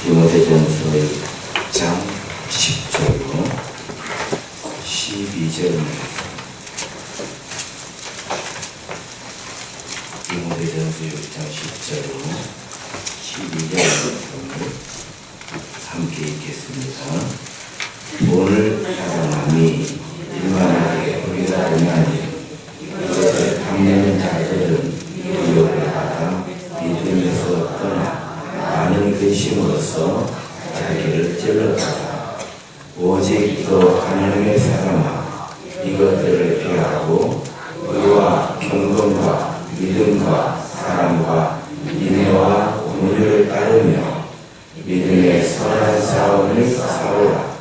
디모데전서 1장 10절로 12절. 디모데전서 1장 10절로 12절 함께 읽겠습니다. 돈을 사랑함이 일만하게 우리가 보면 이것을 탐내는 자들은 미혹을 받아 믿음에서 떠나 많은 근심으로써 자기를 찔렀다. 오직 또 하나님의 사람아, 이것들을 피하고 의와 경건과 믿음과 사랑과 인내와 온유를 따르며 믿음의 선한 싸움을 싸우라.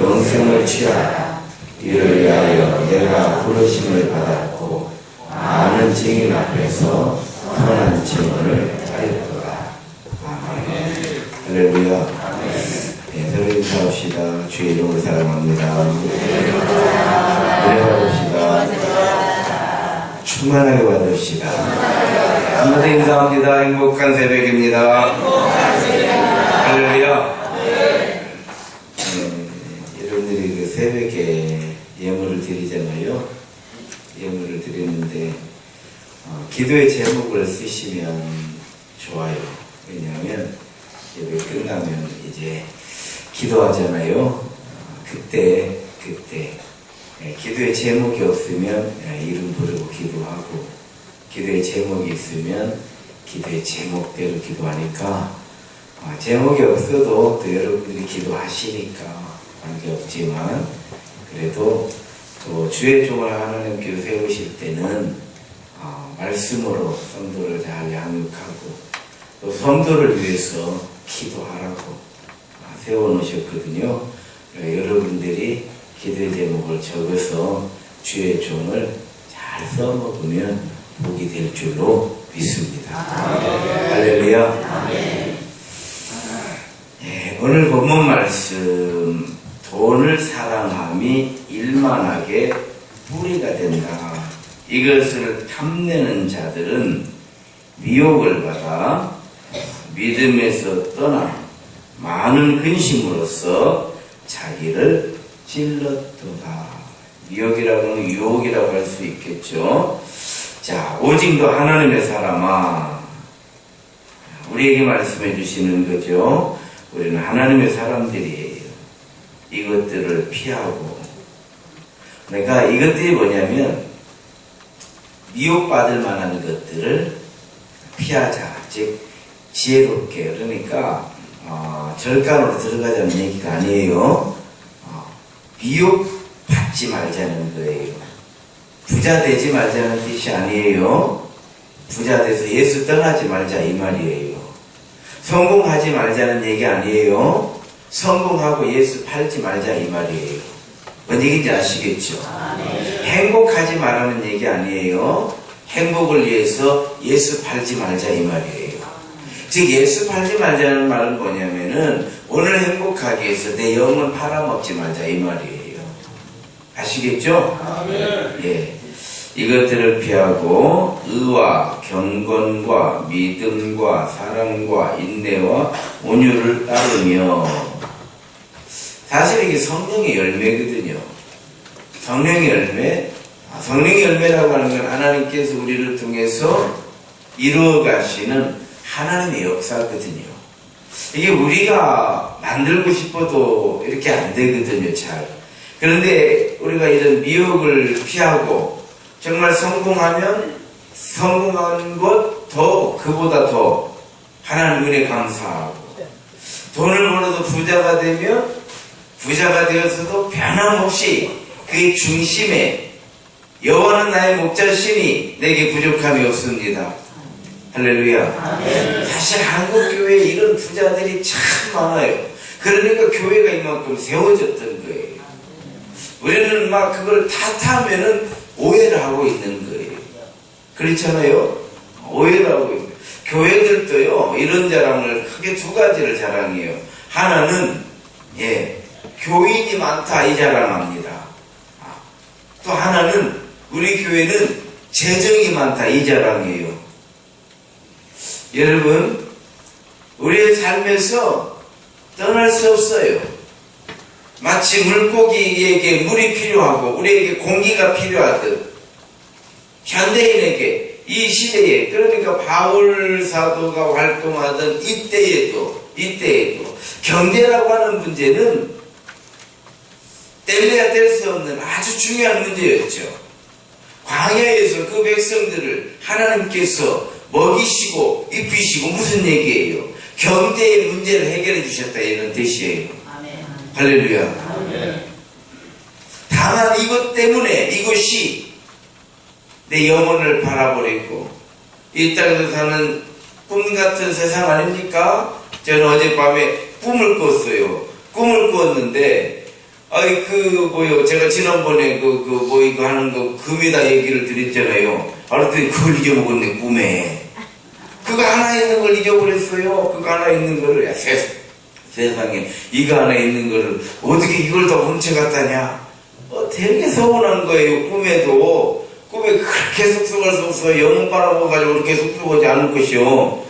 영생을 취하라. 이를 위하여 내가 부르심을 받았고 많은 증인 앞에서 선한 증언을 하였도다. 아멘. 할렐루야. 네, 서로 인사합시다. 주의 이름을 사랑합니다. 은혜 받읍시다. 충만하게 받읍시다. 한번 인사합니다. 행복한 새벽입니다. 할렐루야. 여러분들이 그 새벽에 예물을 드리잖아요. 예물을 드리는데 기도의 제목을 쓰시면 좋아요. 왜냐하면 예배 끝나면 이제 기도하잖아요. 그때 기도의 제목이 없으면 이름 부르고 기도하고, 기도의 제목이 있으면 기도의 제목대로 기도하니까, 제목이 없어도 또 여러분들이 기도하시니까 관계없지만, 그래도 또 주의 종을 하나님께서 세우실 때는 말씀으로 성도를 잘 양육하고 또 성도를 위해서 기도하라고 세워놓으셨거든요. 여러분들이 기도의 제목을 적어서 주의 종을 잘 써먹으면 복이 될 줄로 믿습니다. 할렐루야. 네, 오늘 본문 말씀, 돈을 사랑함이 일만하게 뿌리가 된다. 이것을 탐내는 자들은 미혹을 받아 믿음에서 떠나 많은 근심으로써 자기를 찔렀도다. 미혹이라고 하면 유혹이라고 할 수 있겠죠. 자, 오직 너 하나님의 사람아, 우리에게 말씀해 주시는 거죠. 우리는 하나님의 사람들이에요. 이것들을 피하고, 그러니까 이것들이 뭐냐면 미혹받을 만한 것들을 피하자. 즉 지혜롭게, 그러니까 절간으로 들어가자는 얘기가 아니에요. 미혹받지 말자는 거예요. 부자 되지 말자는 뜻이 아니에요. 부자 돼서 예수 떠나지 말자 이 말이에요. 성공하지 말자는 얘기 아니에요. 성공하고 예수 팔지 말자 이 말이에요. 뭔 얘기인지 아시겠죠? 행복하지 말라는 얘기 아니에요. 행복을 위해서 예수 팔지 말자 이 말이에요. 즉 예수 팔지 말자는 말은 뭐냐면은 오늘 행복하기 위해서 내 영혼 팔아먹지 말자 이 말이에요. 아시겠죠? 예. 이것들을 피하고 의와 경건과 믿음과 사랑과 인내와 온유를 따르며, 사실 이게 성령의 열매거든요. 성령의 열매. 성령의 열매라고 하는 건 하나님께서 우리를 통해서 이루어 가시는 하나님의 역사거든요. 이게 우리가 만들고 싶어도 이렇게 안 되거든요, 잘. 그런데 우리가 이런 미혹을 피하고 정말 성공하면 성공한 것 더, 그보다 더 하나님 은혜 감사하고, 돈을 벌어도 부자가 되면 부자가 되어서도 변함없이 그의 중심에 여호와는 나의 목자시니 내게 부족함이 없습니다. 할렐루야. 사실 한국 교회에 이런 부자들이 참 많아요. 그러니까 교회가 이만큼 세워졌던 거예요. 우리는 막 그걸 탓하면은 오해를 하고 있는 거예요. 그렇잖아요. 오해를 하고 있는 거예요. 교회들도요 이런 자랑을 크게 두 가지를 자랑해요. 하나는 교인이 많다 이 자랑합니다. 또 하나는 우리 교회는 재정이 많다 이 자랑이에요. 여러분, 우리의 삶에서 떠날 수 없어요. 마치 물고기에게 물이 필요하고 우리에게 공기가 필요하듯 현대인에게 이 시대에, 그러니까 바울 사도가 활동하던 이때에도 경제라고 하는 문제는 뗄래야 뗄 수 없는 아주 중요한 문제였죠. 광야에서 그 백성들을 하나님께서 먹이시고 입히시고 무슨 얘기예요? 경제의 문제를 해결해 주셨다, 이런 뜻이에요. 아멘. 할렐루야. 아멘. 다만 이것 때문에 이것이 내 영혼을 바라버리고 이 땅에서 사는 꿈 같은 세상 아닙니까? 저는 어젯밤에 꿈을 꿨어요. 꿈을 꿨는데 제가 지난번에 이거 하는 거 금이다 얘기를 드렸잖아요. 알았더니 그걸 잊어먹었네, 꿈에. 그거 하나 있는 걸 잊어버렸어요. 그거 하나 있는 거를. 야, 세상에 이거 하나 있는 거를 어떻게 이걸 다 훔쳐갔다냐. 되게 서운한 거예요. 꿈에 그렇게 쑥쑥할 수 없어. 영혼 빨아먹어가지고 그렇게 쑥쑥하지 않을 것이요.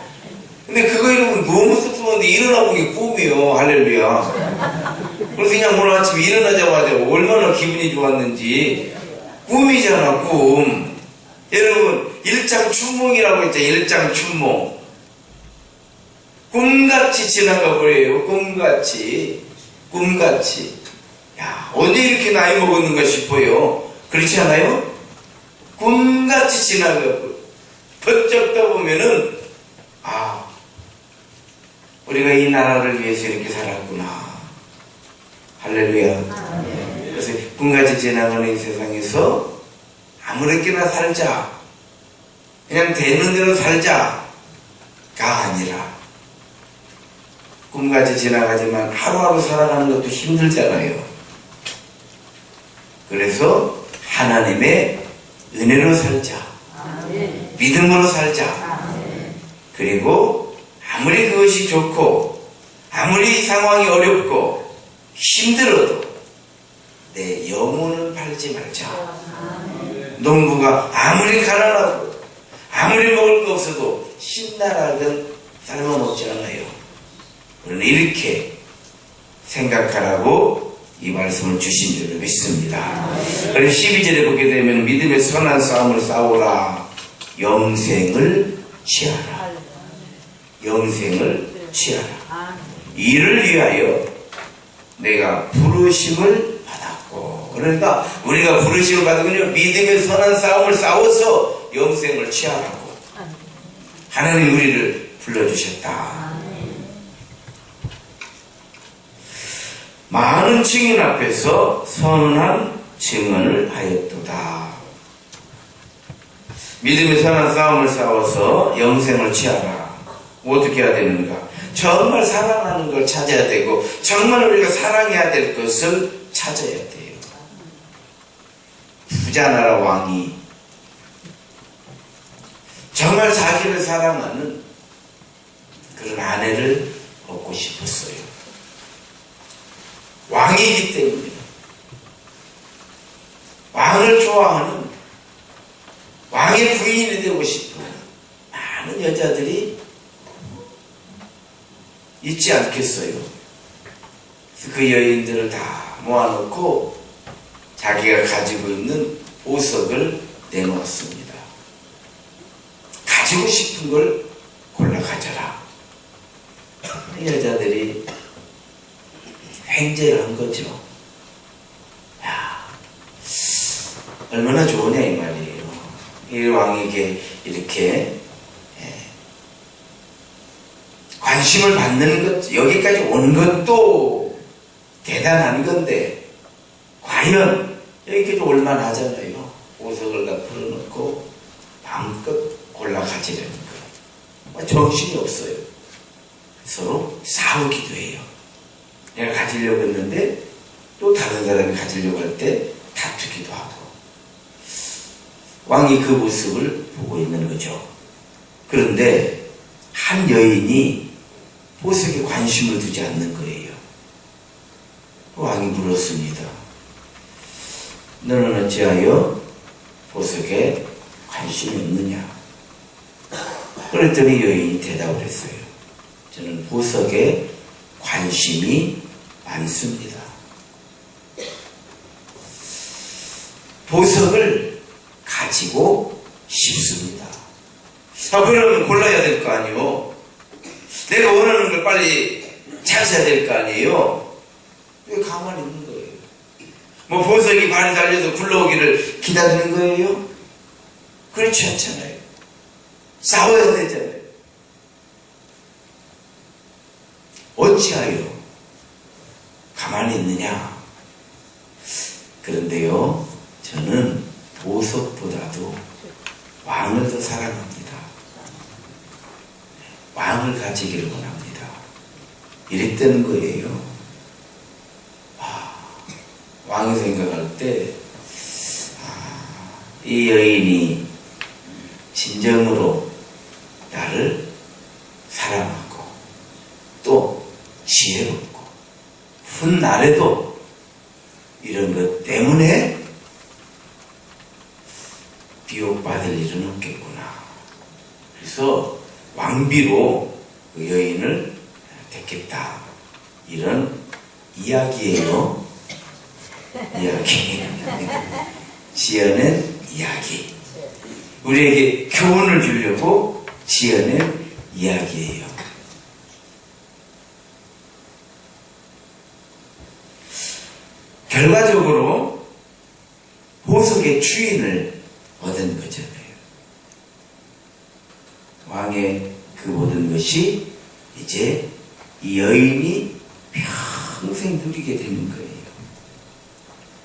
근데 그거 이러면 너무 쑥쑥한데 일어나 보기 꿈이요. 할렐루야. 그래서 그냥 오늘 아침에 일어나자마자 얼마나 기분이 좋았는지. 꿈이잖아, 꿈. 여러분, 일장춘몽이라고 했죠. 일장춘몽. 꿈같이 지나가 버려요. 꿈같이. 야, 언제 이렇게 나이 먹었는가 싶어요. 그렇지 않아요? 꿈같이 지나가고 번쩍 떠보면은 우리가 이 나라를 위해서 이렇게 살았구나. 할렐루야. 그래서 꿈같이 지나가는 이 세상에서 아무렇게나 살자, 그냥 되는 대로 살자가 아니라 꿈같이 지나가지만 하루하루 살아가는 것도 힘들잖아요. 그래서 하나님의 은혜로 살자. 아멘. 믿음으로 살자. 아멘. 그리고 아무리 그것이 좋고 아무리 상황이 어렵고 힘들어도 내 영혼은 팔지 말자. 아멘. 농부가 아무리 가난하고 아무리 먹을 거 없어도 신나락은 삶아 먹지 않아요. 우리는 이렇게 생각하라고 이 말씀을 주신 줄로 믿습니다. 그래서 12절에 보게 되면 믿음의 선한 싸움을 싸우라. 영생을 취하라. 영생을 취하라. 이를 위하여 내가 부르심을 받았고, 그러니까 우리가 부르심을 받으면요, 믿음의 선한 싸움을 싸워서 영생을 취하라고 하나님 우리를 불러주셨다. 많은 증인 앞에서 선한 증언을 하였도다. 믿음의 선한 싸움을 싸워서 영생을 취하라. 어떻게 해야 되는가? 정말 사랑하는 걸 찾아야 되고 정말 우리가 사랑해야 될 것을 찾아야 돼요. 부자나라 왕이 정말 자기를 사랑하는 그런 아내를 얻고 싶었어요. 왕이기 때문에. 왕을 좋아하는, 왕의 부인이 되고 싶은 많은 여자들이 있지 않겠어요. 그 여인들을 다 모아놓고 자기가 가지고 있는 보석을 내놓았습니다. 가지고 싶은 걸 골라 가져라. 여자들이 횡재를 한 거죠. 야, 얼마나 좋으냐 이 말이에요. 이 왕에게 이렇게 관심을 받는 것, 여기까지 온 것도 대단한 건데 과연 여기까지 올만하잖아요. 보석을 다 풀어놓고 마음껏 골라 가지려는 거. 정신이 없어요. 서로 싸우기도 해요. 내가 가지려고 했는데 또 다른 사람이 가지려고 할 때 다투기도 하고. 왕이 그 모습을 보고 있는 거죠. 그런데 한 여인이 보석에 관심을 두지 않는 거예요. 왕이 물었습니다. 너는 어찌하여 보석에 관심이 없느냐? 그랬더니 여인이 대답을 했어요. 저는 보석에 관심이 많습니다. 보석을 가지고 싶습니다. 그러면 골라야 될 거 아니에요. 내가 원하는 걸 빨리 찾아야 될 거 아니에요. 왜 가만히 있는 거예요? 뭐 보석이 발에 달려서 굴러오기를 기다리는 거예요? 그렇지 않잖아요. 싸워야 되잖아요. 어찌하여 가만히 있느냐? 그런데요, 저는 보석보다도 왕을 더 사랑합니다. 왕을 가지기를 원합니다. 이랬다는 거예요. 왕이 생각할 때, 이 여인이 진정으로 나를 사랑하고 또 지혜롭고 훗날에도 이런 것 때문에 비옥받을 일은 없겠구나. 그래서 왕비로 그 여인을 택했다. 이런 이야기예요. 이야기. 지어낸 이야기. 우리에게 교훈을 주려고 지어낸 이야기예요. 결과적으로 보석의 주인을 얻은 거잖아요. 왕의 그 모든 것이 이제 이 여인이 평생 누리게 되는 거예요.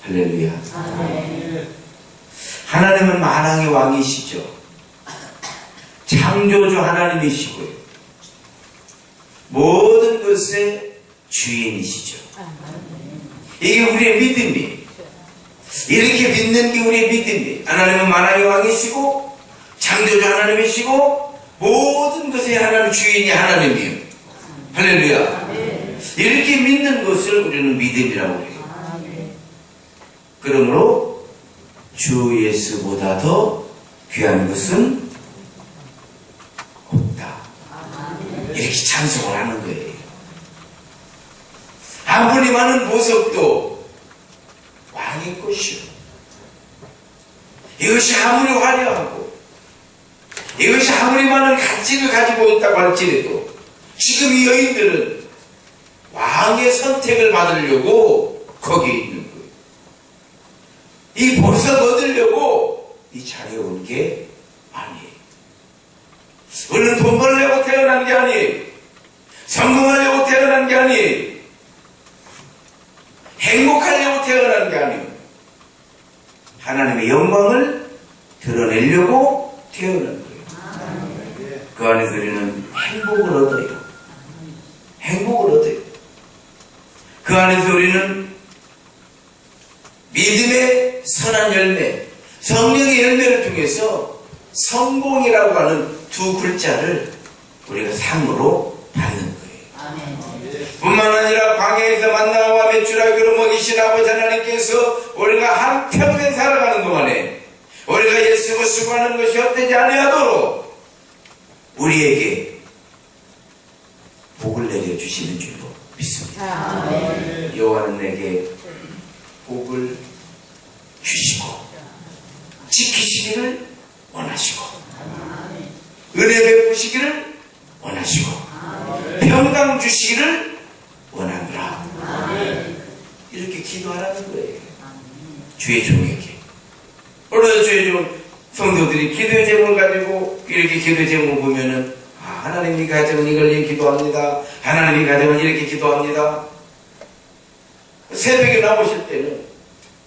할렐루야. 하나님은 만왕의 왕이시죠. 창조주 하나님이시고요. 모든 것의 주인이시죠. 이게 우리의 믿음이에요. 이렇게 믿는 게 우리의 믿음이에요. 하나님은 만왕의 왕이시고 창조주 하나님이시고 모든 것의 하나님 주인이 하나님이에요. 할렐루야. 이렇게 믿는 것을 우리는 믿음이라고 해요. 그러므로 주 예수보다 더 귀한 것은 없다. 이렇게 찬송을 하는 거예요. 아무리 많은 보석도 왕의 것이요. 이것이 아무리 화려하고 이것이 아무리 많은 가치를 가지고 있다고 할지라도 지금 이 여인들은 왕의 선택을 받으려고 거기에 있는 거예요. 이 보석 얻으려고 이 자리에 온 게 아니에요. 우리는 돈 벌려고 태어난 게 아니에요. 성공하려고 태어난 게 아니에요. 행복하려고 태어난 게 아니에요. 하나님의 영광을 드러내려고 태어난 거예요. 그 안에서 우리는 행복을 얻어요. 행복을 얻어요. 그 안에서 우리는 믿음의 선한 열매, 성령의 열매를 통해서 성공이라고 하는 두 글자를 우리가 상으로 받는 거예요. 뿐만 아니라 광야에서 만나와 메추라기로 먹이신 아버지 하나님께서 우리가 한평생 살아가는 동안에 우리가 예수고 수고하는 것이 헛되지 아니하도록 우리에게 복을 내려주시는 줄로 믿습니다. 여호와는 내게 복을 주시고 지키시기를 원하시고 은혜 베푸시기를 원하시고 평강 주시기를 원하노라. 이렇게 기도하라는 거예요. 주의 종에게. 오늘 주의 종 성도들이 기도의 제목을 가지고 이렇게 기도의 제목을 보면은 하나님이 가정은 이걸 이렇게 기도합니다. 하나님이 가정은 이렇게 기도합니다. 새벽에 나오실 때는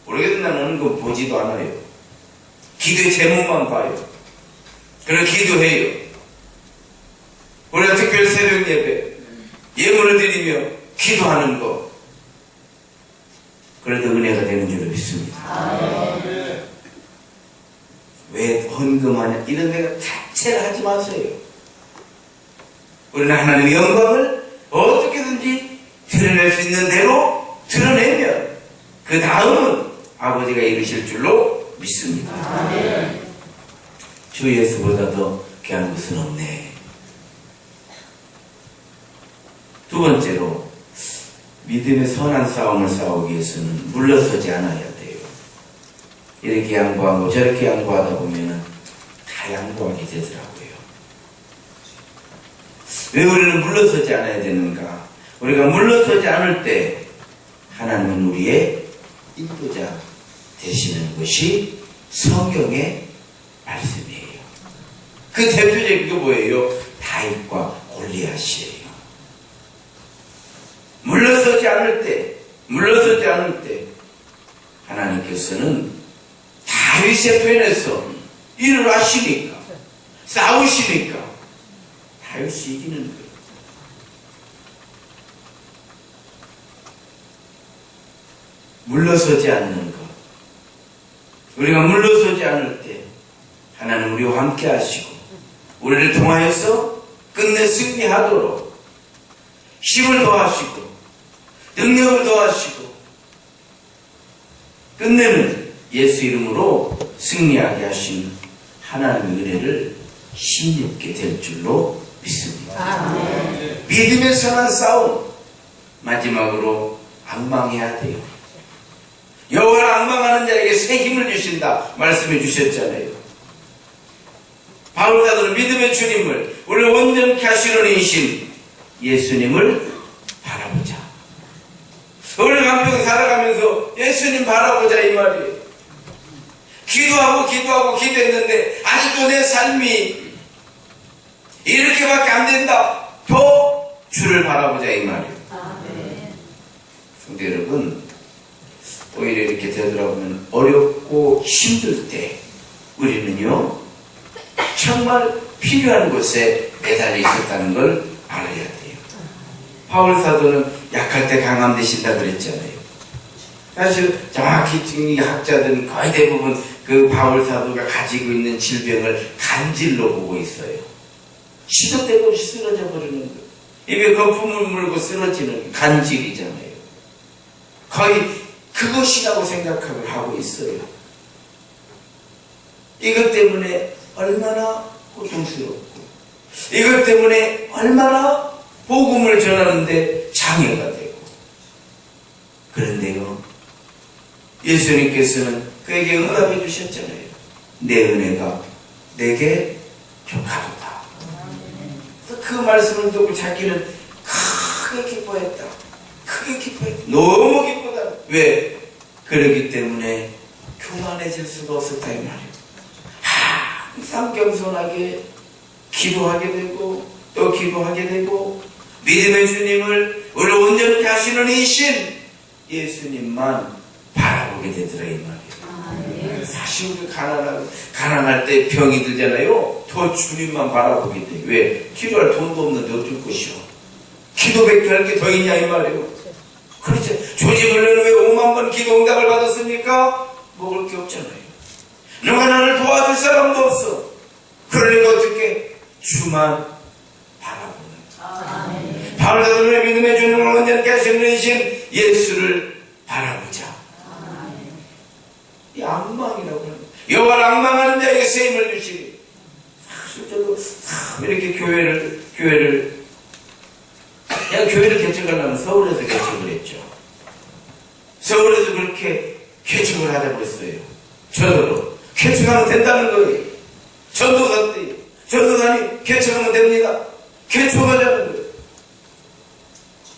모르겠는 나는 그 보지도 않아요. 기도의 제목만 봐요. 그리고 기도해요. 우리가 특별히 새벽 예배 예물을 드리며 기도하는 거 그래도 은혜가 되는 줄로 믿습니다. 왜 헌금하냐 이런 데가 자체를 하지 마세요. 우리는 하나님의 영광을 어떻게든지 드러낼 수 있는 대로 드러내면 그 다음은 아버지가 이루실 줄로 믿습니다. 주 예수보다 더 귀한 것은 없네. 두 번째로 믿음의 선한 싸움을 싸우기 위해서는 물러서지 않아야 돼요. 이렇게 양보하고 저렇게 양보하다 보면은 다 양보하게 되더라고요. 왜 우리는 물러서지 않아야 되는가? 우리가 물러서지 않을 때 하나님은 우리의 인도자 되시는 것이 성경의 말씀이에요. 그 대표적인 게 뭐예요? 다윗과 골리앗이에요. 물러서지 않을 때 하나님께서는 다윗의 편에서 일을 하시니까, 싸우시니까 다윗이 이기는 거예요. 물러서지 않는 것. 우리가 물러서지 않을 때 하나님 우리와 함께 하시고 우리를 통하여서 끝내 승리하도록 힘을 더하시고 능력을 더하시고 끝내는 예수 이름으로 승리하게 하신 하나님의 은혜를 힘입게 될 줄로 믿습니다. 믿음의 선한 싸움, 마지막으로 앙망해야 돼요. 여호와를 앙망하는 자에게 새 힘을 주신다 말씀해 주셨잖아요. 바울 사도는 믿음의 주님을, 우리를 온전케 하시는 이신 예수님을 바라보자. 우리가 한평 살아가면서 예수님 바라보자 이 말이에요. 기도하고 기도했는데 아직도 내 삶이 이렇게밖에 안 된다. 더 주를 바라보자 이 말이에요. 성도 여러분, 오히려 이렇게 되돌아보면 어렵고 힘들 때 우리는요 정말 필요한 곳에 매달려 있었다는 걸 알아야 돼요. 바울 사도는 약할 때 강함 되신다 그랬잖아요. 사실 정확히 학자들은 거의 대부분 그 바울 사도가 가지고 있는 질병을 간질로 보고 있어요. 시도 때도 없이 쓰러져 버리는 거예요. 입에 거품을 물고 쓰러지는 간질이잖아요. 거의 그것이라고 생각을 하고 있어요. 이것 때문에 얼마나 고통스럽고 이것 때문에 얼마나 복음을 전하는데 장애가 되고. 그런데요 예수님께서는 그에게 응답해 주셨잖아요. 내 은혜가 내게 족하도다. 그 말씀을 듣고 자기는 크게 기뻐했다. 너무 기쁘다. 왜? 그러기 때문에 교만해질 수가 없었다 이 말이에요. 항상 겸손하게 기도하게 되고 또 기도하게 되고 믿음의 주님을 우리를 온전케 하시는 이신 예수님만 바라보게 되더라 이 말이에요. 사실 우리 가난할 때 병이 들잖아요. 더 주님만 바라보게 돼. 왜? 기도할 돈도 없는데 어쩔 것이오. 기도밖에 할 게 더 있냐 이 말이에요. 그렇죠. 조지물레는 왜 5만 번 기도 응답을 받았습니까? 먹을 게 없잖아요. 누가 나를 도와줄 사람도 없어. 그러니까 어떻게? 주만 바라보는. 바울 사도는 믿음의 주님을 온전케 하시는 이신 예수를 바라보자. 이 앙망이라고 하는 거예요. 여호와를 앙망하는 자에게 새 힘을 주시리. 사실 저도 이렇게 교회를 내가 교회를 개척하려면 서울에서 개척을 했죠. 서울에서 그렇게 개척을 하자고 했어요. 저도 개척하면 된다는 거예요. 전도사 때 전도사님 개척하면 됩니다. 개척하자는 거예요.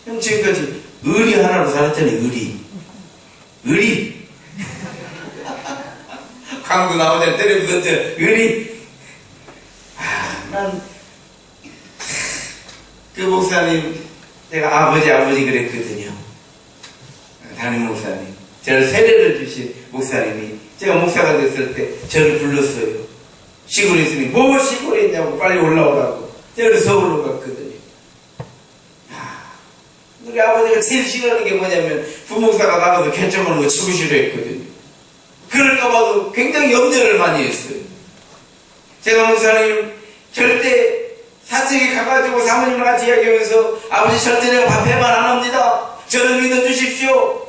형 지금까지 의리 하나로 살았잖아요. 의리 광고 나오잖아요. 텔레비전 의리. 난 그 목사님 제가 아버지 그랬거든요. 담임 목사님 저를 세례를 주신 목사님이 제가 목사가 됐을 때 저를 불렀어요. 시골에 있으니 뭐 시골에 있냐고 빨리 올라오라고. 제가 서울로 갔거든요. 우리 아버지가 제일 싫어하는 게 뭐냐면 부목사가 나가서 개척하는 거 치고 싫어했거든요. 그럴까봐도 굉장히 염려를 많이 했어요. 제가 목사님 절대 사택에 가가지고 사모님을 같이 이야기하면서 아버지 절대 내가 밥해만 안 합니다. 저를 믿어주십시오.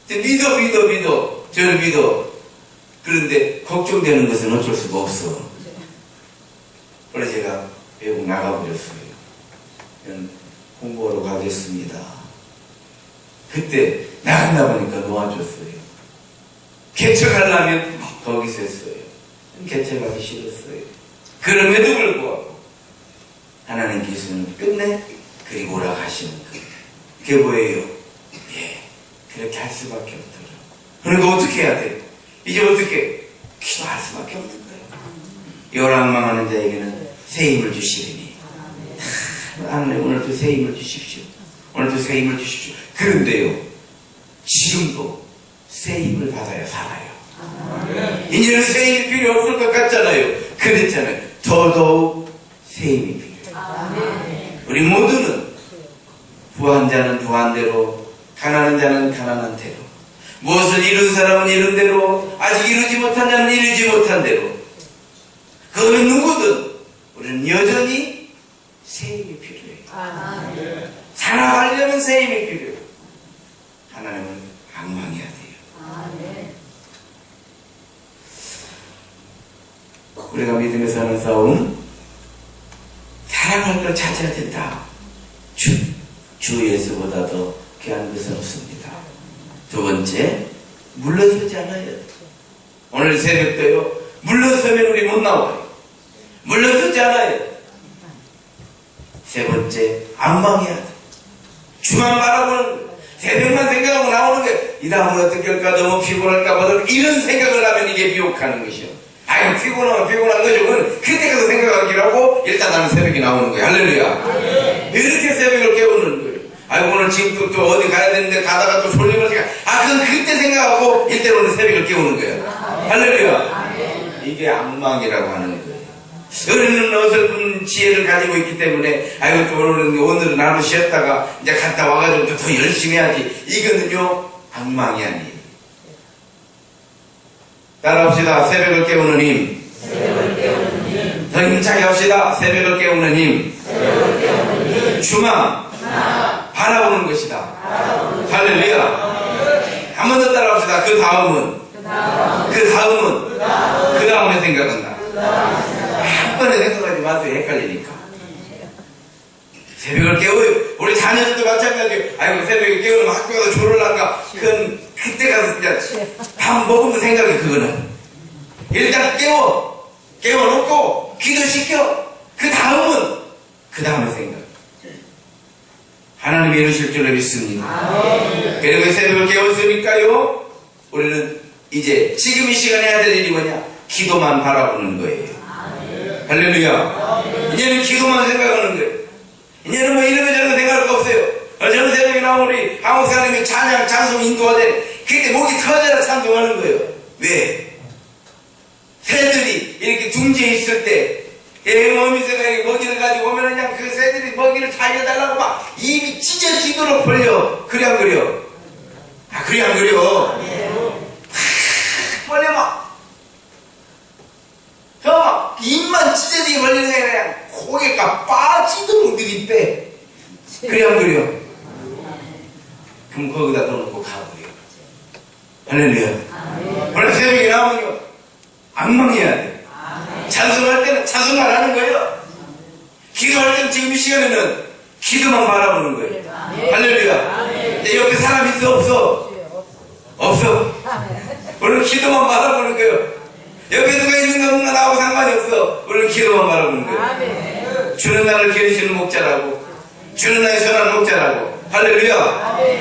믿어. 저를 믿어. 그런데 걱정되는 것은 어쩔 수가 없어. 그래서 제가 외국 나가버렸어요. 공부하러 가겠습니다. 그때 나간다 보니까 놓아줬어요. 개척하려면 거기서 했어요. 개척하기 싫었어요. 그럼에도 불구하고 하나님께서는 끝내 그리고 오라 하시는 거예요. 그게 뭐예요? 예, 그렇게 할 수밖에 없더라. 그러니까 어떻게 해야 돼요? 이제 어떻게? 기도할 수밖에 없는 거예요. 요랑망하는 자에게는 새 힘을 주시리니 하나님 오늘도 새 힘을 주십시오. 오늘도 새 힘을 주십시오. 그런데요, 지금도 새 힘을 받아야 살아요. 이제는 새 힘이 필요 없을 것 같잖아요. 그랬잖아요. 더더욱 새 힘이 필요해요. 우리 모두는 부한 자는 부한 대로, 가난한 자는 가난한 대로, 무엇을 이룬 사람은 이룬 대로, 아직 이루지 못한 자는 이루지 못한 대로, 그 누구든 우리는 여전히 새 힘이 필요해요. 살아가려면 새 힘이 필요해요. 하나님을 악망해야 돼요. 우리가 믿음에서 하는 싸움, 살아갈 걸 찾아야 된다. 주 예수보다 더 귀한 것은 없습니다. 두 번째, 물러서지 않아야 돼. 오늘 새벽도요, 물러서면 우리 못 나와요. 물러서지 않아야 돼. 세 번째, 안망해야 돼. 주만 바라보는 거예요. 새벽만 생각하고 나오는 거예요. 이 다음은 어떻게 할까, 너무 피곤할까, 뭐 이런 생각을 하면 이게 미혹하는 것이요. 아유, 피곤한 거죠. 그건 그때 가서 생각하기로 하고 일단 나는 새벽에 나오는 거예요. 할렐루야. 이렇게 새벽을 깨우는 거예요. 아유, 오늘 지금 또 어디 가야 되는데 가다가 또 졸리면 그건 그때 생각하고 일대로는 새벽을 깨우는 거예요. 할렐루야. 이게 악망이라고 하는 거예요. 우리는 어설픈 지혜를 가지고 있기 때문에 아이고 또 오늘은 하루 쉬었다가 이제 갔다 와가지고 또 더 열심히 해야지. 이거는요 악망이 아니에요. 따라합시다. 새벽을 깨우는 힘. 더 힘차게 합시다. 새벽을 깨우는 힘. 주만 바라보는 것이다. 할렐루야. 한 번 더 따라합시다. 그 다음은 그 다음에 생각한다. 한 번에 생각하지 마세요. 헷갈리니까. 새벽을 깨워요. 우리 자녀들도 마찬가지예요. 아이고 새벽에 깨우면 학교 가서 졸을란가. 그건 그때 가서 이제 밥 먹으면 생각해. 그거는 일단 깨워놓고 기도시켜. 그 다음에 생각. 하나님이 이루실 줄로 믿습니다. 그리고 새벽을 깨웠으니까요, 우리는 이제 지금 이 시간에 해야 될 일이 뭐냐? 기도만 바라보는 거예요. 할렐루야. 이제는 기도만 생각하는 거예요. 이제는 뭐 이런 거 저런 거 생각할 거 없어요. 저는 새벽에 나온 우리 한국 사람이 찬양, 찬송 인도하되 그때 목이 터져라 찬송하는 거예요. 왜? 새들이 이렇게 둥지에 있을 때 어미새가 이렇게 먹이를 가지고 오면 그냥 그 새들이 먹이를 달려달라고 막 입이 찢어지도록 벌려. 그래 안 그려? 그래 안 그려? 벌려 막 입만 찢어지게 벌리는 게 그냥 고개가 빠지도록 들이빼. 그래 안 그려? 그럼 거기다 넣어놓고 가버려. 할렐루야. 원래 새벽에 나오면요 악망해야 돼. 찬송할 때는 찬송만 하는 거예요. 기도할 때는 지금 이 시간에는 기도만 바라보는 거예요. 할렐루야. 내 옆에 사람 있어 없어? 없어. 우리는 기도만 바라보는 거예요. 옆에 누가 있는가 없는가 나하고 상관이 없어. 우리는 기도만 바라보는 거예요. 주는 나를 기르시는 목자라고, 주는 나의 선한 목자라고. 할렐루야.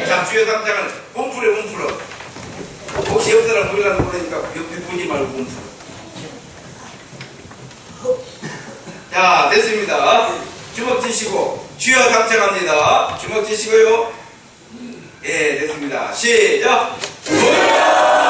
자, 주여 당장은 몸풀어. 혹시 옆 사람 보이려고 그러니까 옆에 보지 말고 몸풀어. 자, 됐습니다. 주먹 쥐시고 주여 당장합니다. 주먹 쥐시고요. 예, 됐습니다. 시작. 주여